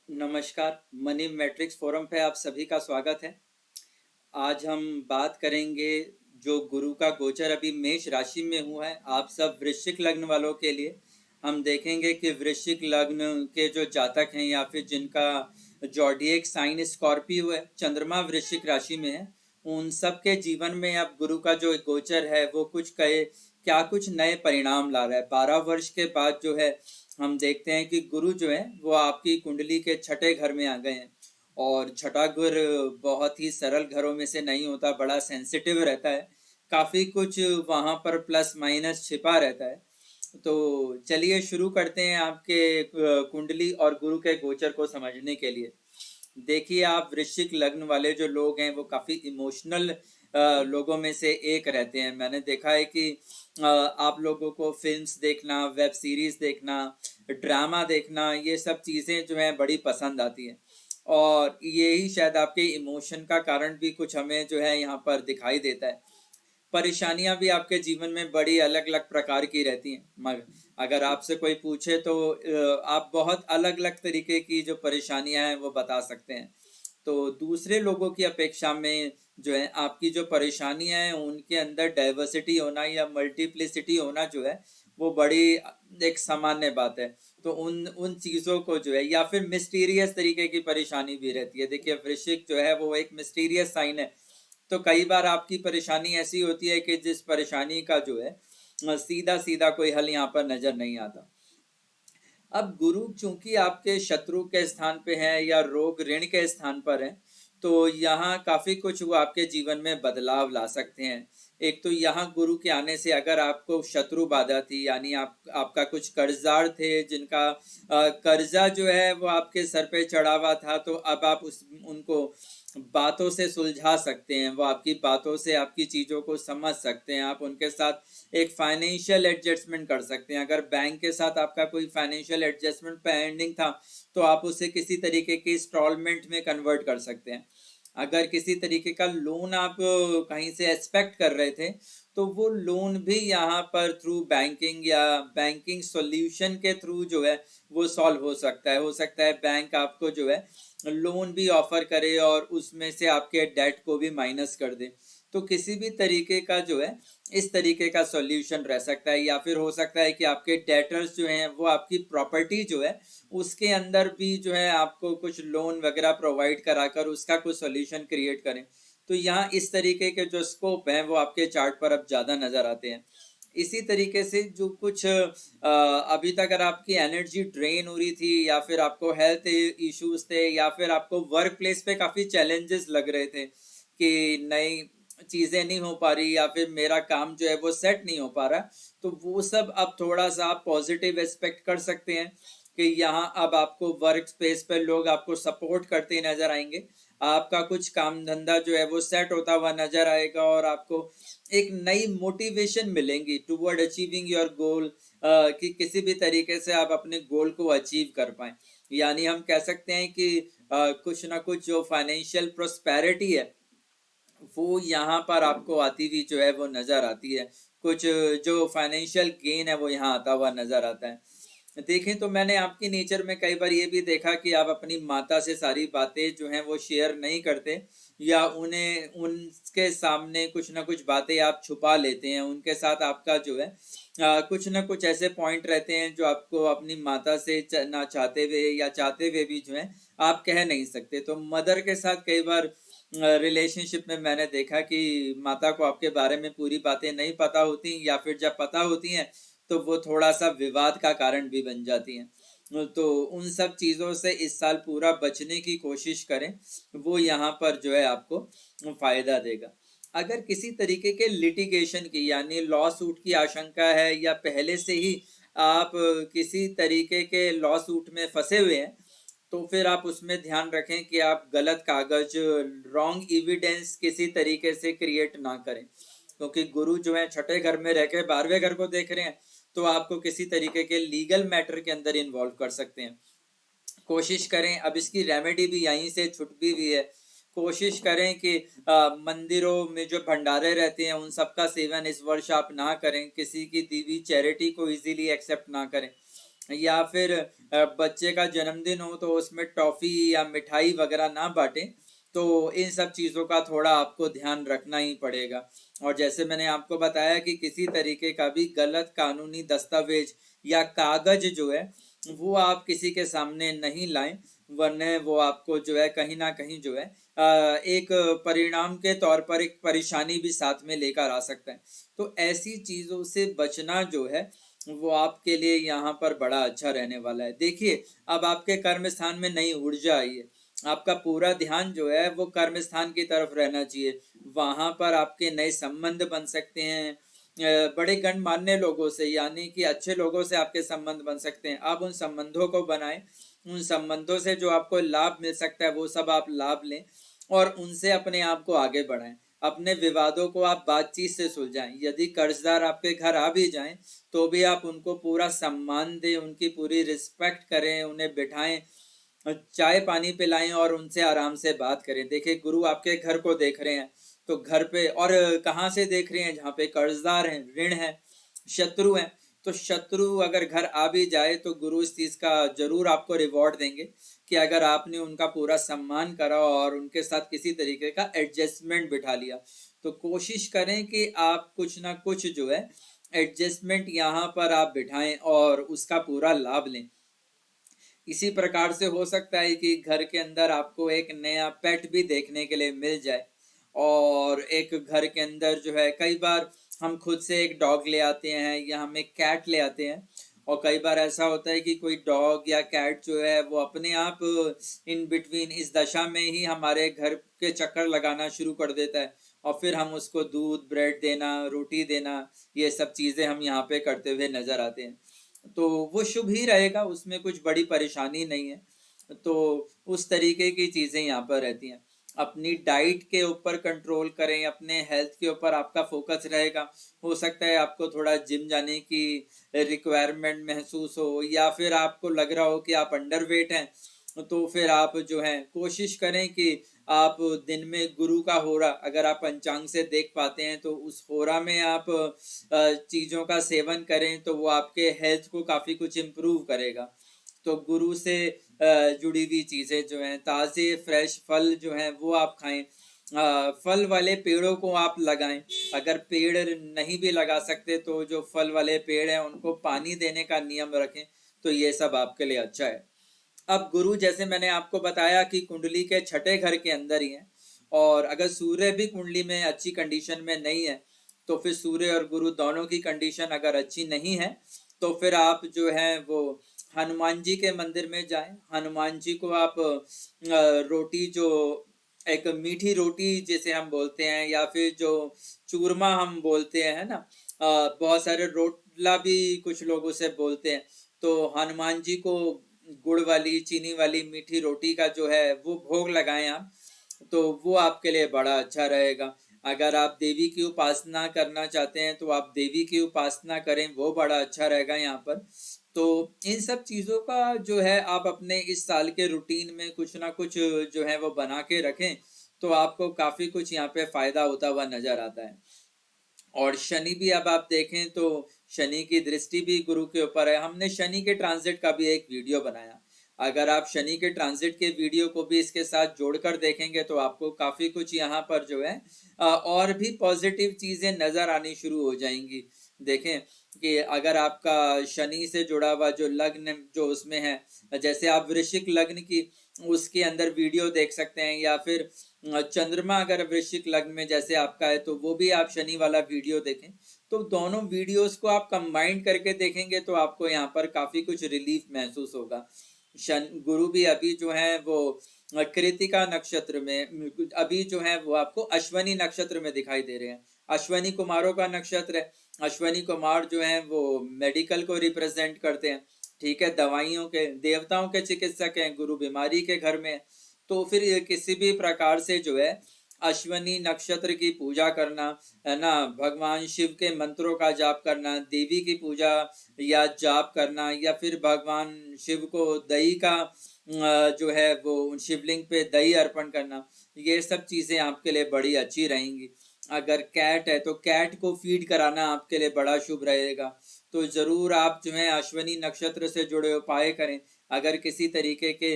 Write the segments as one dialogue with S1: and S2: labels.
S1: नमस्कार। Money matrix forum पे आप सभी का स्वागत है। आज हम बात करेंगे जो गुरु का गोचर अभी मेष राशि में हुआ है आप सब वृश्चिक लग्न वालों के लिए। हम देखेंगे कि वृश्चिक लग्न के जो जातक हैं या फिर जिनका जॉडिएक साइन स्कॉर्पियो है, चंद्रमा वृश्चिक राशि में है, उन सब के जीवन में अब गुरु का जो गोचर है वो कुछ कहे क्या कुछ नए परिणाम ला रहा है। 12 वर्ष के बाद जो है हम देखते हैं कि गुरु जो है वो आपकी कुंडली के छठे घर में आ गए हैं। और छठा घर बहुत ही सरल घरों में से नहीं होता, बड़ा सेंसिटिव रहता है, काफी कुछ वहां पर प्लस माइनस छिपा रहता है। तो चलिए शुरू करते हैं आपके कुंडली और गुरु के गोचर को समझने के लिए। देखिए, आप वृश्चिक लग्न वाले जो लोग हैं वो काफी इमोशनल लोगों में से एक रहते हैं। मैंने देखा है कि आप लोगों को फिल्म्स देखना, वेब सीरीज देखना, ड्रामा देखना, ये सब चीजें जो हैं बड़ी पसंद आती हैं। और यही शायद आपके इमोशन का कारण भी कुछ हमें जो है यहाँ पर दिखाई देता है। परेशानियां भी आपके जीवन में बड़ी अलग अलग प्रकार की रहती हैं, मगर अगर आपसे कोई पूछे तो आप बहुत अलग अलग तरीके की जो परेशानियां हैं वो बता सकते हैं। तो दूसरे लोगों की अपेक्षा में जो है आपकी जो परेशानियां हैं उनके अंदर डाइवर्सिटी होना या मल्टीप्लिसिटी होना जो है वो बड़ी एक सामान्य बात है। तो उन उन चीजों को जो है या फिर मिस्टीरियस तरीके की परेशानी भी रहती है। देखिए, वृश्चिक जो है वो एक मिस्टीरियस साइन है। तो कई बार आपकी परेशानी ऐसी होती है कि जिस परेशानी का जो है सीधा सीधा कोई हल यहाँ पर नजर नहीं आता। अब गुरु चूंकि आपके शत्रु के स्थान पे है या रोग ऋण के स्थान पर है, तो यहाँ काफी कुछ वो आपके जीवन में बदलाव ला सकते हैं। एक तो यहाँ गुरु के आने से अगर आपको शत्रु बाधा थी, यानी आपका कुछ कर्जदार थे जिनका कर्जा जो है वो आपके सर पे चढ़ा हुआ था, तो अब आप उस उनको बातों से सुलझा सकते हैं। वो आपकी बातों से आपकी चीजों को समझ सकते हैं। आप उनके साथ एक फाइनेंशियल एडजस्टमेंट कर सकते हैं। अगर बैंक के साथ आपका कोई फाइनेंशियल एडजस्टमेंट पेंडिंग था तो आप उसे किसी तरीके की इंस्टॉलमेंट में कन्वर्ट कर सकते हैं। अगर किसी तरीके का लोन आप कहीं से एक्सपेक्ट कर रहे थे तो वो लोन भी यहाँ पर थ्रू बैंकिंग या बैंकिंग सॉल्यूशन के थ्रू जो है वो सॉल्व हो सकता है। बैंक आपको जो है लोन भी ऑफर करे और उसमें से आपके डेट को भी माइनस कर दे। तो किसी भी तरीके का जो है इस तरीके का सॉल्यूशन रह सकता है। या फिर हो सकता है कि आपके डेटर्स जो हैं वो आपकी प्रॉपर्टी जो है उसके अंदर भी जो है आपको कुछ लोन वगैरह प्रोवाइड कराकर उसका कुछ सॉल्यूशन क्रिएट करें। तो यहाँ इस तरीके के जो स्कोप हैं वो आपके चार्ट पर अब ज़्यादा नज़र आते हैं। इसी तरीके से जो कुछ अभी तक अगर आपकी एनर्जी ड्रेन हो रही थी या फिर आपको हेल्थ इश्यूज थे या फिर आपको वर्क प्लेस पे काफ़ी चैलेंजेस लग रहे थे कि नई चीज़ें नहीं हो पा रही या फिर मेरा काम जो है वो सेट नहीं हो पा रहा, तो वो सब अब थोड़ा सा आप पॉजिटिव एक्सपेक्ट कर सकते हैं कि यहाँ अब आपको वर्क स्पेस पर लोग आपको सपोर्ट करते नजर आएंगे। आपका कुछ काम धंधा जो है वो सेट होता हुआ नजर आएगा और आपको एक नई मोटिवेशन मिलेंगी टुवर्ड अचीविंग योर गोल, कि किसी भी तरीके से आप अपने गोल को अचीव कर पाए। यानी हम कह सकते हैं कि कुछ ना कुछ जो फाइनेंशियल प्रोस्पेरिटी है वो यहाँ पर आपको आती हुई जो है वो नजर आती है। कुछ जो फाइनेंशियल गेन है वो यहाँ आता हुआ नजर आता है। देखें तो मैंने आपकी नेचर में कई बार ये भी देखा कि आप अपनी माता से सारी बातें जो हैं वो शेयर नहीं करते या उन्हें उनके सामने कुछ ना कुछ बातें आप छुपा लेते हैं। उनके साथ आपका जो है कुछ ना कुछ ऐसे पॉइंट रहते हैं जो आपको अपनी माता से ना चाहते हुए या चाहते हुए भी जो है आप कह नहीं सकते। तो मदर के साथ कई बार रिलेशनशिप में मैंने देखा कि माता को आपके बारे में पूरी बातें नहीं पता होती या फिर जब पता होती हैं तो वो थोड़ा सा विवाद का कारण भी बन जाती हैं। तो उन सब चीज़ों से इस साल पूरा बचने की कोशिश करें, वो यहाँ पर जो है आपको फायदा देगा। अगर किसी तरीके के लिटिगेशन की यानी लॉ सूट की आशंका है या पहले से ही आप किसी तरीके के लॉ सूट में फंसे हुए हैं, तो फिर आप उसमें ध्यान रखें कि आप गलत कागज, रॉन्ग एविडेंस किसी तरीके से क्रिएट ना करें। क्योंकि गुरु जो है छठे घर में रह के 12वें घर को देख रहे हैं, तो आपको किसी तरीके के लीगल मैटर के अंदर इन्वॉल्व कर सकते हैं। कोशिश करें, अब इसकी रेमेडी भी यहीं से छुट भी हुई है, कोशिश करें कि मंदिरों में जो भंडारे रहते हैं उन सबका सेवन इस वर्ष आप ना करें। किसी की दी हुई चैरिटी को इजीली एक्सेप्ट ना करें। या फिर बच्चे का जन्मदिन हो तो उसमें टॉफी या मिठाई वगैरह ना बांटें। तो इन सब चीज़ों का थोड़ा आपको ध्यान रखना ही पड़ेगा। और जैसे मैंने आपको बताया कि किसी तरीके का भी गलत कानूनी दस्तावेज या कागज जो है वो आप किसी के सामने नहीं लाएं, वरना वो आपको जो है कहीं ना कहीं जो है एक परिणाम के तौर पर एक परेशानी भी साथ में लेकर आ सकता है। तो ऐसी चीज़ों से बचना जो है वो आपके लिए यहाँ पर बड़ा अच्छा रहने वाला है। देखिए, अब आपके कर्म स्थान में नई ऊर्जा आई है, आपका पूरा ध्यान जो है वो कर्म स्थान की तरफ रहना चाहिए। वहां पर आपके नए संबंध बन सकते हैं, बड़े गणमान्य लोगों से, यानी कि अच्छे लोगों से आपके संबंध बन सकते हैं। आप उन संबंधों को बनाएं, उन संबंधों से जो आपको लाभ मिल सकता है वो सब आप लाभ लें और उनसे अपने आप को आगे बढ़ाएं। अपने विवादों को आप बातचीत से सुलझाएं। यदि कर्जदार आपके घर आ भी जाएं तो भी आप उनको पूरा सम्मान दें, उनकी पूरी रिस्पेक्ट करें, उन्हें बिठाएं, चाय पानी पिलाएं और उनसे आराम से बात करें। देखिए, गुरु आपके घर को देख रहे हैं, तो घर पे और कहाँ से देख रहे हैं? जहाँ पे कर्जदार हैं, ऋण है, शत्रु हैं। तो शत्रु अगर घर आ भी जाए तो गुरु इस चीज का जरूर आपको रिवॉर्ड देंगे कि अगर आपने उनका पूरा सम्मान करा और उनके साथ किसी तरीके का एडजस्टमेंट बिठा लिया। तो कोशिश करें कि आप कुछ ना कुछ जो है एडजस्टमेंट यहाँ पर आप बिठाएं और उसका पूरा लाभ लें। इसी प्रकार से हो सकता है कि घर के अंदर आपको एक नया पेट भी देखने के लिए मिल जाए। और एक घर के अंदर जो है, कई बार हम खुद से एक डॉग ले आते हैं या हम एक कैट ले आते हैं, और कई बार ऐसा होता है कि कोई डॉग या कैट जो है वो अपने आप इन बिटवीन इस दशा में ही हमारे घर के चक्कर लगाना शुरू कर देता है, और फिर हम उसको दूध, ब्रेड देना, रोटी देना, ये सब चीज़ें हम यहाँ पे करते हुए नजर आते हैं। तो वो शुभ ही रहेगा, उसमें कुछ बड़ी परेशानी नहीं है। तो उस तरीके की चीज़ें यहाँ पर रहती हैं। अपनी डाइट के ऊपर कंट्रोल करें, अपने हेल्थ के ऊपर आपका फोकस रहेगा। हो सकता है आपको थोड़ा जिम जाने की रिक्वायरमेंट महसूस हो, या फिर आपको लग रहा हो कि आप अंडरवेट हैं, तो फिर आप जो है कोशिश करें कि आप दिन में गुरु का होरा अगर आप पंचांग से देख पाते हैं तो उस होरा में आप चीज़ों का सेवन करें, तो वो आपके हेल्थ को काफ़ी कुछ इम्प्रूव करेगा। तो गुरु से जुड़ी हुई चीज़ें जो हैं, ताज़े फ्रेश फल जो हैं वो आप खाएं, फल वाले पेड़ों को आप लगाएं। अगर पेड़ नहीं भी लगा सकते तो जो फल वाले पेड़ हैं उनको पानी देने का नियम रखें। तो ये सब आपके लिए अच्छा है। अब गुरु, जैसे मैंने आपको बताया कि कुंडली के छठे घर के अंदर ही है, और अगर सूर्य भी कुंडली में अच्छी कंडीशन में नहीं है तो फिर सूर्य और गुरु दोनों की कंडीशन अगर अच्छी नहीं है तो फिर आप जो है वो हनुमान जी के मंदिर में जाएं। हनुमान जी को आप रोटी जो एक मीठी रोटी जिसे हम बोलते हैं, या फिर जो चूरमा हम बोलते हैं ना, बहुत सारे रोटला भी कुछ लोग उसे बोलते हैं। तो हनुमान जी को गुड़ वाली, चीनी वाली मीठी रोटी का जो है वो भोग लगाएं आप, तो वो आपके लिए बड़ा अच्छा रहेगा। अगर आप देवी की उपासना करना चाहते हैं तो आप देवी की उपासना करें, वो बड़ा अच्छा रहेगा यहाँ पर। तो इन सब चीज़ों का जो है आप अपने इस साल के रूटीन में कुछ ना कुछ जो है वो बना के रखें, तो आपको काफ़ी कुछ यहाँ पे फायदा होता हुआ नजर आता है। और शनि भी अब आप देखें तो शनि की दृष्टि भी गुरु के ऊपर है। हमने शनि के ट्रांजिट का भी एक वीडियो बनाया। अगर आप शनि के ट्रांजिट के वीडियो को भी इसके साथ जोड़कर देखेंगे तो आपको काफी कुछ यहाँ पर जो है और भी पॉजिटिव चीजें नजर आनी शुरू हो जाएंगी। देखें कि अगर आपका शनि से जुड़ा हुआ जो लग्न जो उसमें है, जैसे आप वृश्चिक लग्न की उसके अंदर वीडियो देख सकते हैं, या फिर चंद्रमा अगर वृश्चिक लग्न में जैसे आपका है तो वो भी आप शनि वाला वीडियो देखें। तो दोनों वीडियोस को आप कंबाइंड करके देखेंगे तो आपको यहाँ पर काफी कुछ रिलीफ महसूस होगा। शन गुरु भी अभी जो है वो कृतिका नक्षत्र में, अभी जो है वो आपको अश्वनी नक्षत्र में दिखाई दे रहे हैं। अश्वनी कुमारों का नक्षत्र है। अश्वनी कुमार जो है वो मेडिकल को रिप्रेजेंट करते हैं, ठीक है, दवाइयों के देवताओं के चिकित्सक हैं। गुरु बीमारी के घर में, तो फिर किसी भी प्रकार से जो है अश्वनी नक्षत्र की पूजा करना है ना, भगवान शिव के मंत्रों का जाप करना, देवी की पूजा या जाप करना, या फिर भगवान शिव को दही का जो है वो शिवलिंग पे दही अर्पण करना, ये सब चीजें आपके लिए बड़ी अच्छी रहेंगी। अगर कैट है तो कैट को फीड कराना आपके लिए बड़ा शुभ रहेगा। तो ज़रूर आप जो है अश्विनी नक्षत्र से जुड़े उपाय करें। अगर किसी तरीके के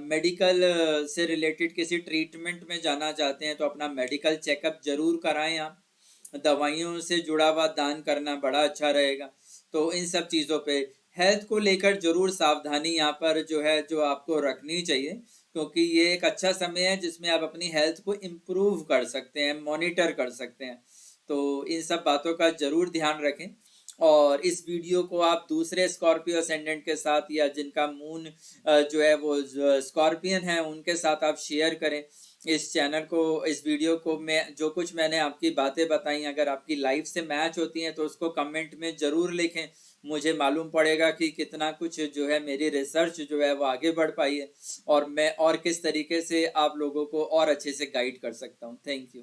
S1: मेडिकल से रिलेटेड किसी ट्रीटमेंट में जाना चाहते हैं तो अपना मेडिकल चेकअप जरूर कराएं आप। दवाइयों से जुड़ा हुआ दान करना बड़ा अच्छा रहेगा। तो इन सब चीज़ों पे हेल्थ को लेकर जरूर सावधानी यहाँ पर जो है जो आपको रखनी चाहिए, क्योंकि ये एक अच्छा समय है जिसमें आप अपनी हेल्थ को इम्प्रूव कर सकते हैं, मॉनिटर कर सकते हैं। तो इन सब बातों का जरूर ध्यान रखें। और इस वीडियो को आप दूसरे स्कॉर्पियो असेंडेंट के साथ या जिनका मून जो है वो स्कॉर्पियन है उनके साथ आप शेयर करें। इस चैनल को, इस वीडियो को, मैं जो कुछ मैंने आपकी बातें बताई अगर आपकी लाइफ से मैच होती हैं तो उसको कमेंट में ज़रूर लिखें। मुझे मालूम पड़ेगा कि कितना कुछ जो है मेरी रिसर्च जो है वो आगे बढ़ पाई है और मैं और किस तरीके से आप लोगों को और अच्छे से गाइड कर सकता हूँ। Thank you.